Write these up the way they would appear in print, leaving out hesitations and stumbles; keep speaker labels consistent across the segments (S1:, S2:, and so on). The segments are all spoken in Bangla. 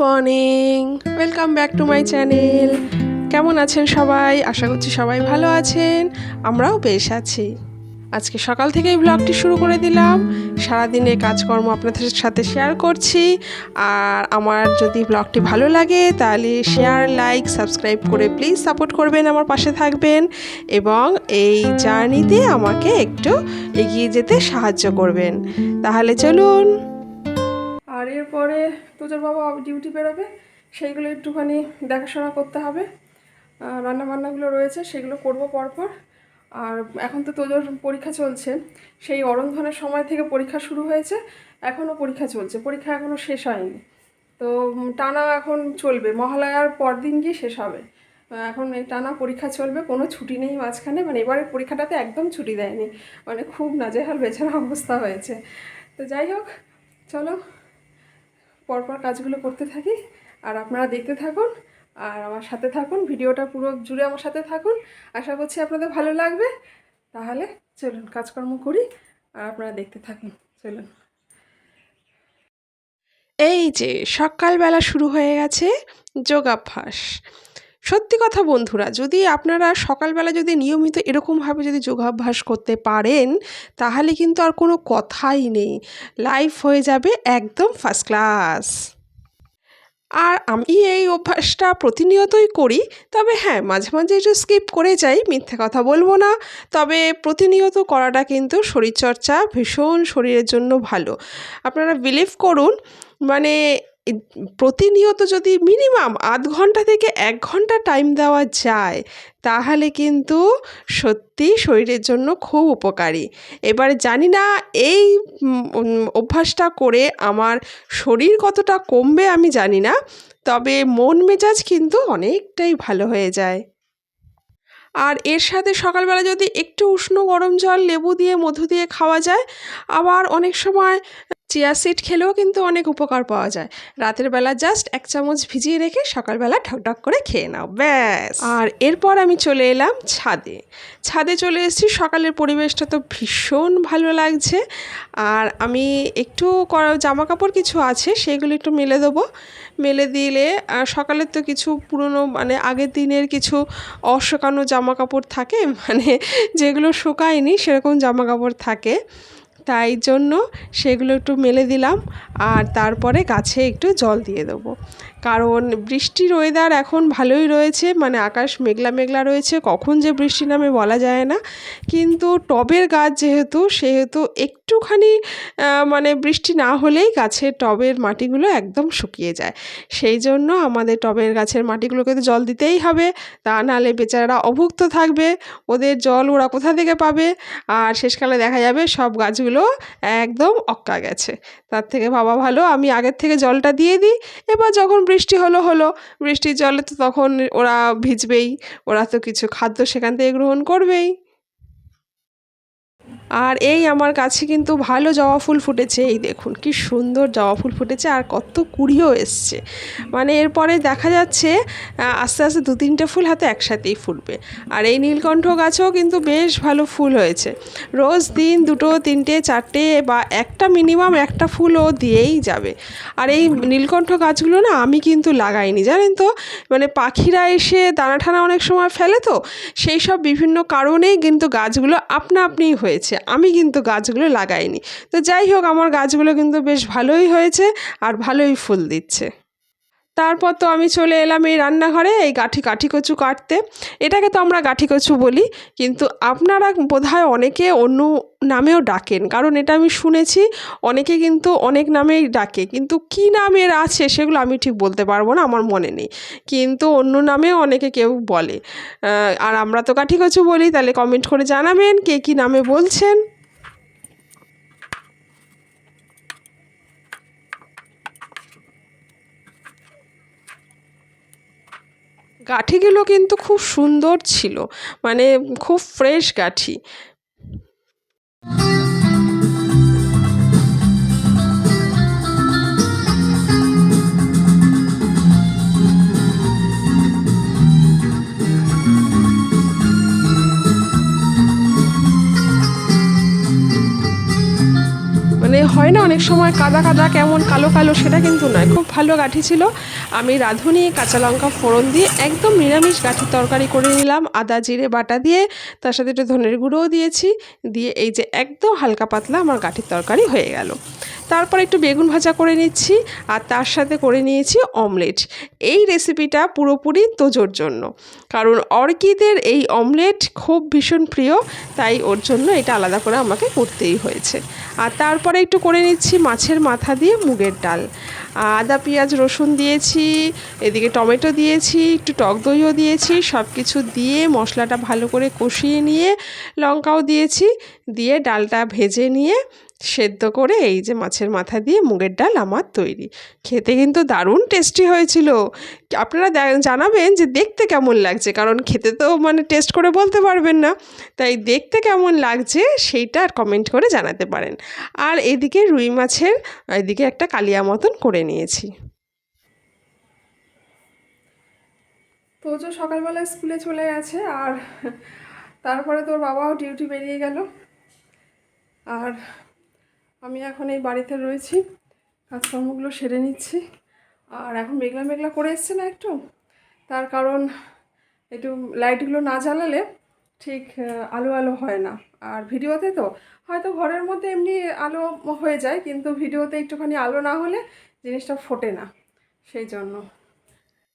S1: Morning, welcome back to my channel. কেমন আছেন সবাই? আশা করছি সবাই ভালো আছেন, আমরাও বেশ আছি। আজকে সকাল থেকেই ব্লগটি শুরু করে দিলাম। সারাদিনের কাজকর্ম আপনাদের সাথে শেয়ার করছি। আর আমার যদি ব্লগটি ভালো লাগে তাহলে শেয়ার, লাইক, সাবস্ক্রাইব করে প্লিজ সাপোর্ট করবেন, আমার পাশে থাকবেন এবং এই জার্নিতে আমাকে একটু এগিয়ে যেতে সাহায্য করবেন। তাহলে চলুন। আর এরপরে তোজোর বাবা ডিউটি বেরোবে, সেইগুলো একটুখানি দেখাশোনা করতে হবে। রান্নাবান্নাগুলো রয়েছে, সেগুলো করব পরপর। আর এখন তো তোজোর পরীক্ষা চলছে, সেই অরন্ধনের সময় থেকে পরীক্ষা শুরু হয়েছে, এখনও পরীক্ষা চলছে, পরীক্ষা এখনও শেষ হয়নি। তো টানা এখন চলবে, মহালয়ার পর দিন গিয়ে শেষ হবে। এখন এই টানা পরীক্ষা চলবে, কোনো ছুটি নেই মাঝখানে। মানে এবারের পরীক্ষাটাতে একদম ছুটি দেয়নি, মানে খুব নাজেহাল বেচারা অবস্থা হয়েছে। তো যাই হোক, চলো পরপর কাজগুলো করতে থাকি আর আপনারা দেখতে থাকুন আর আমার সাথে থাকুন, ভিডিওটা পুরো জুড়ে আমার সাথে থাকুন। আশা করছি আপনাদের ভালো লাগবে। তাহলে চলুন কাজকর্ম করি আর আপনারা দেখতে থাকুন। চলুন। এই যে সকালবেলা শুরু হয়ে গেছে যোগাভ্যাস। সত্যি কথা বন্ধুরা, যদি আপনারা সকালবেলা যদি নিয়মিত এরকমভাবে যদি যোগাভ্যাস করতে পারেন তাহলে কিন্তু আর কোনো কথাই নেই, লাইফ হয়ে যাবে একদম ফার্স্ট ক্লাস। আর আমি এই অভ্যাসটা প্রতিনিয়তই করি, তবে হ্যাঁ মাঝে মাঝে একটু স্কিপ করে যাই, মিথ্যে কথা বলবো না। তবে প্রতিনিয়ত করাটা কিন্তু শরীরচর্চা ভীষণ শরীরের জন্য ভালো। আপনারা বিলিভ করুন, মানে প্রতিনিয়ত যদি মিনিমাম আধ ঘন্টা থেকে 1 ঘন্টা টাইম দেওয়া যায় তাহলে কিন্তু সত্যি শরীরের জন্য খুব উপকারী। এবার জানি না এই অভ্যাসটা করে আমার শরীর কতটা কমবে আমি জানি না, তবে মন মেজাজ কিন্তু অনেকটাই ভালো হয়ে যায়। আর এর সাথে সকালবেলা যদি একটু উষ্ণ গরম জল লেবু দিয়ে মধু দিয়ে খাওয়া যায়, আবার অনেক সময় চিয়া সিড খেলেও কিন্তু অনেক উপকার পাওয়া যায়। রাতের বেলা জাস্ট 1 চামচ ভিজিয়ে রেখে সকালবেলা ঢকঢক করে খেয়ে নাও, ব্যাস। আর এরপর আমি চলে এলাম ছাদে। ছাদে চলে এসেছি, সকালের পরিবেশটা তো ভীষণ ভালো লাগছে। আর আমি একটু জামা কাপড় কিছু আছে সেগুলো একটু মেলে দেবো। মেলে দিলে সকালের তো কিছু পুরনো মানে আগের দিনের কিছু অশুকানো জামা কাপড় থাকে, মানে যেগুলো শুকায়নি সেরকম জামা কাপড় থাকে, তাই জন্য সেগুলো একটু মেলে দিলাম। আর তারপরে গাছে একটু জল দিয়ে দেবো, কারণ বৃষ্টির ওয়েদার এখন ভালোই রয়েছে, মানে আকাশ মেঘলা মেঘলা রয়েছে, কখন যে বৃষ্টি নামে বলা যায় না। কিন্তু টবের গাছ যেহেতু, সেহেতু একটুখানি মানে বৃষ্টি না হলেই গাছের টবের মাটিগুলো একদম শুকিয়ে যায়। সেই জন্য আমাদের টবের গাছের মাটিগুলোকে তো জল দিতেই হবে, তা নাহলে বেচারারা অভুক্ত থাকবে, ওদের জল ওরা কোথা থেকে পাবে? আর শেষকালে দেখা যাবে সব গাছগুলো একদম অক্কা গেছে। তার থেকে ভাবা ভালো আমি আগের থেকে জলটা দিয়ে দিই, এবার যখন বৃষ্টি হলো, বৃষ্টির জলে তো তখন ওরা ভিজবেই, ওরা তো কিছু খাদ্য সেখান থেকে গ্রহণ করবেই। আর এই আমার গাছে কিন্তু ভালো জবা ফুল ফুটেছে, এই দেখুন কি সুন্দর জবা ফুল ফুটেছে আর কত কুড়িও এসছে। মানে এরপরে দেখা যাচ্ছে আস্তে আস্তে 2-3টে ফুল হাতে একসাথেই ফুটবে। আর এই নীলকণ্ঠ গাছেও কিন্তু বেশ ভালো ফুল হয়েছে, রোজ দিন 2, 3, 4 বা মিনিমাম একটা ফুলও দিয়েই যাবে। আর এই নীলকণ্ঠ গাছগুলো না আমি কিন্তু লাগাইনি জানেন তো, মানে পাখিরা এসে দানা ঠানা অনেক সময় ফেলে, তো সেই সব বিভিন্ন কারণেই কিন্তু গাছগুলো আপনা আপনিই হয়েছে, আমি কিন্তু গাছগুলো লাগাইনি। তো যাই হোক, আমার গাছগুলো কিন্তু বেশ ভালোই হয়েছে আর ভালোই ফুল দিচ্ছে। তারপর তো আমি চলে এলাম এই রান্নাঘরে এই কাঠি কচু কাটতে। এটাকে তো আমরা গাঠি কচু বলি, কিন্তু আপনারা বোধহয় অনেকে অন্য নামেও ডাকেন, কারণ এটা আমি শুনেছি অনেকে কিন্তু অনেক নামেই ডাকে, কিন্তু কী নামের আছে সেগুলো আমি ঠিক বলতে পারবো না, আমার মনে নেই, কিন্তু অন্য নামেও অনেকে কেউ বলে। আর আমরা তো কাঠি কচু বলি, তাহলে কমেন্ট করে জানাবেন কে কী নামে বলছেন। গাঠিগুলো কিন্তু খুব সুন্দর ছিল, মানে খুব ফ্রেশ গাঠি। মানে হয় না অনেক সময় কাদা কাদা কেমন কালো কালো, সেটা কিন্তু নয়, খুব ভালো গাঠি ছিল। আমি রাঁধুনি কাঁচা লঙ্কা ফোড়ন দিয়ে একদম নিরামিষ গাঠির তরকারি করে নিলাম, আদা জিরে বাটা দিয়ে, তার সাথে একটু ধনের গুঁড়োও দিয়েছি, দিয়ে এই যে একদম হালকা পাতলা আমার গাঠির তরকারি হয়ে গেল। তারপর একটু বেগুন ভাজা করে নিচ্ছি, আর তার সাথে করে নিয়েছি অমলেট। এই রেসিপিটা পুরোপুরি তোজোর জন্য, কারণ অর্কিদের এই অমলেট খুব ভীষণ প্রিয়, তাই ওর জন্য এটা আলাদা করে আমাকে করতেই হয়েছে। আর তারপরে একটু করে নিচ্ছি মাছের মাথা দিয়ে মুগের ডাল, আদা পেঁয়াজ রসুন দিয়েছি, এদিকে টমেটো দিয়েছি, একটু টক দইও দিয়েছি, সব কিছু দিয়ে মশলাটা ভালো করে কষিয়ে নিয়ে লঙ্কাও দিয়েছি, দিয়ে ডালটা ভেজে নিয়ে সেদ্ধ করে এই যে মাছের মাথা দিয়ে মুগের ডাল আমার তৈরি। খেতে কিন্তু দারুণ টেস্টি হয়েছিল। আপনারা জানাবেন যে দেখতে কেমন লাগছে, কারণ খেতে তো মানে টেস্ট করে বলতে পারবেন না, তাই দেখতে কেমন লাগছে সেইটা কমেন্ট করে জানাতে পারেন। আর এদিকে রুই মাছের এদিকে একটা কালিয়া মতন করে নিয়েছি। তোজো সকালবেলায় স্কুলে চলে গেছে, আর তারপরে তোর বাবাও ডিউটি বেরিয়ে গেল, আর আমি এখন এই বাড়িতে রয়েছি, কাজকর্মগুলো সেরে নিচ্ছি। আর এখন মেঘলা মেঘলা করে এসছে না একটু, তার কারণ একটু লাইটগুলো না জ্বালালে ঠিক আলো আলো হয় না। আর ভিডিওতে তো হয়তো ঘরের মধ্যে এমনি আলো হয়ে যায়, কিন্তু ভিডিওতে একটুখানি আলো না হলে জিনিসটা ফোটে না, সেই জন্য।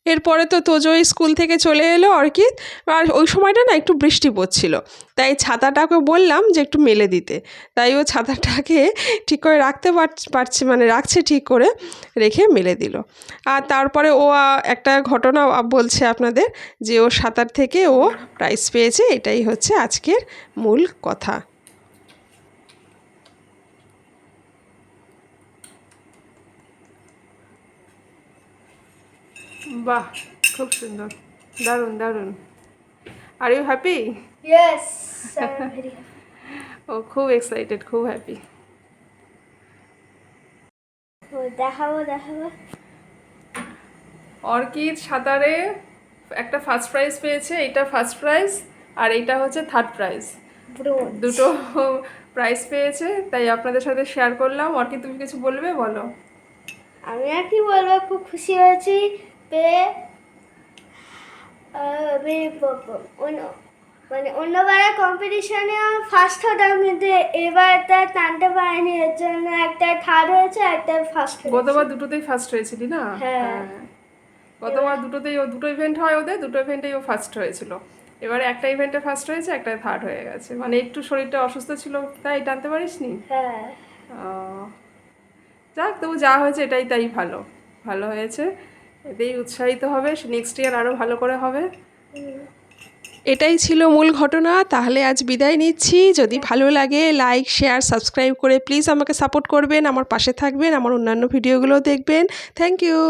S1: এরপরে তো তোজো স্কুল থেকে চলে এলো অর্কিদ, আর ওই সময়টা না একটু বৃষ্টি পড়ছিল, তাই ছাতাটাকে বললাম যে একটু মেলে দিতে, তাই ও ছাতাটাকে ঠিক করে রাখতে পারছে মানে রাখছে ঠিক করে, রেখে মেলে দিল। আর তারপরে ও একটা ঘটনা বলছে আপনাদের, যে ও সাঁতার থেকে ও প্রাইজ পেয়েছে, এটাই হচ্ছে আজকের মূল কথা। বাহ, খুব সুন্দর, দারুণ দারুণ। Are you happy?
S2: Yes, I'm very happy.
S1: ও খুব এক্সাইটেড, খুব হ্যাপি।
S2: দেখাবো।
S1: অর্কিড সাঁতারে একটা ফার্স্ট প্রাইজ পেয়েছে, এটা ফার্স্ট প্রাইজ, আর এইটা হচ্ছে থার্ড প্রাইজ,
S2: Bronze.
S1: দুটো প্রাইজ পেয়েছে, তাই আপনাদের সাথে শেয়ার করলাম। অর্কিড তুমি কিছু বলবে, বলো।
S2: আমি আর কি বলবো, খুব খুশি হয়েছি পেয়ে। আমি মানে অন্যবারের কম্পিটিশনে ফার্স্ট হতাম, কিন্তু এবারটা টানতে পারিনি, এর জন্য একটা থার্ড হয়েছে, একটা ফার্স্ট হয়েছে।
S1: গতবার দুটোতেই ফার্স্ট হয়েছিলি না?
S2: হ্যাঁ।
S1: গতবার দুটোতেই ও দুটো ইভেন্ট হয়, ওদের দুটো ইভেন্টেই ও ফার্স্ট হয়েছিল। এবারে একটা ইভেন্টে ফার্স্ট হয়েছে, একটা থার্ড হয়ে গেছে, মানে একটু শরীরটা অসুস্থ ছিল তাই টানতে পারিসনি।
S2: হ্যাঁ।
S1: যাক, তবু যা হয়েছে এটাই তাই ভালো, ভালো হয়েছে, এতেই উৎসাহিত হবে, নেক্সট ইয়ার আরও ভালো করে হবে। এটাই ছিল মূল ঘটনা। তাহলে আজ বিদায় নিচ্ছি। যদি ভালো লাগে লাইক শেয়ার সাবস্ক্রাইব করে প্লিজ আমাকে সাপোর্ট করবেন, আমার পাশে থাকবেন, আমার অন্যান্য ভিডিওগুলো দেখবেন। Thank you.